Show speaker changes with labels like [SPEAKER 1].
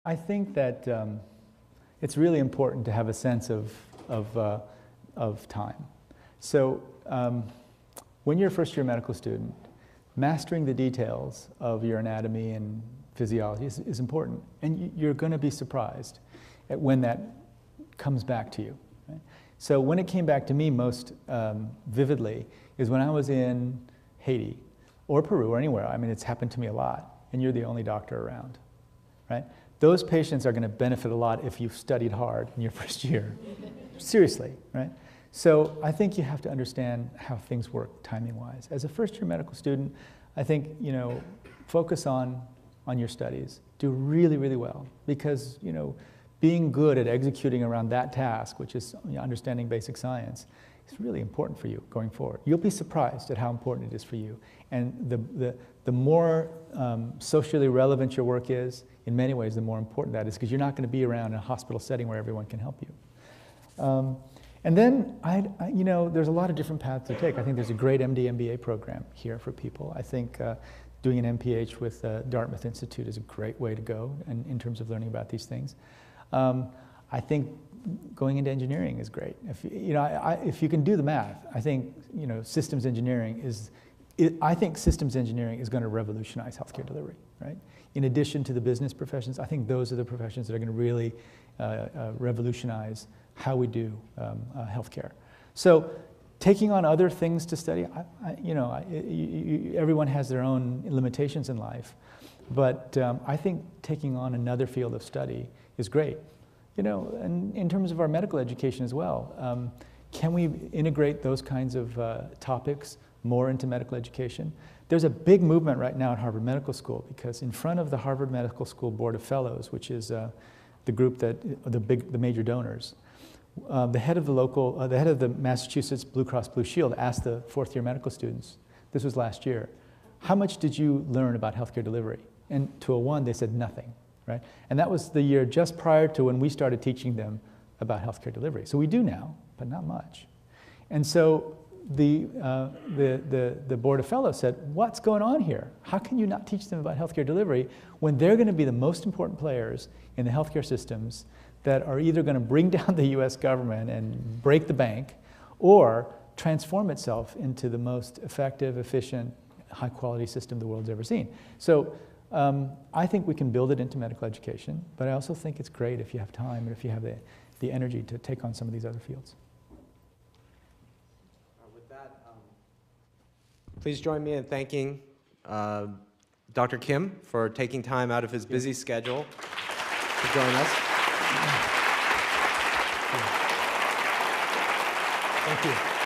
[SPEAKER 1] I think that it's really important to have a sense of time. So when you're a first-year medical student, mastering the details of your anatomy and physiology is important. And you're going to be surprised at when that comes back to you. Right? So when it came back to me most vividly is when I was in Haiti or Peru or anywhere. I mean, it's happened to me a lot, and you're the only doctor around. Right? Those patients are going to benefit a lot if you've studied hard in your first year. Seriously, right? So I think you have to understand how things work timing-wise. As a first-year medical student, I think, focus on your studies. Do really, really well, because, being good at executing around that task, which is understanding basic science, is really important for you going forward. You'll be surprised at how important it is for you. And the more socially relevant your work is, in many ways, the more important that is, because you're not going to be around in a hospital setting where everyone can help you. And then, there's a lot of different paths to take. I think there's a great MD, MBA program here for people. I think doing an MPH with Dartmouth Institute is a great way to go in terms of learning about these things. I think going into engineering is great. If you can do the math, I think systems engineering is going to revolutionize healthcare delivery, right? In addition to the business professions, I think those are the professions that are going to really revolutionize how we do healthcare. So taking on other things to study, everyone has their own limitations in life, but I think taking on another field of study is great. And in terms of our medical education as well, can we integrate those kinds of topics more into medical education? There's a big movement right now at Harvard Medical School, because in front of the Harvard Medical School Board of Fellows, which is the group that the major donors, the head of the Massachusetts Blue Cross Blue Shield asked the fourth-year medical students, this was last year, how much did you learn about healthcare delivery? And to a one, they said nothing, right? And that was the year just prior to when we started teaching them about healthcare delivery. So we do now, but not much. And so the Board of Fellows said, what's going on here? How can you not teach them about healthcare delivery when they're going to be the most important players in the healthcare systems that are either going to bring down the US government and break the bank, or transform itself into the most effective, efficient, high-quality system the world's ever seen? So I think we can build it into medical education, but I also think it's great if you have time and if you have the energy to take on some of these other fields.
[SPEAKER 2] With that, please join me in thanking Dr. Kim for taking time out of his busy schedule to join us.
[SPEAKER 1] Thank you.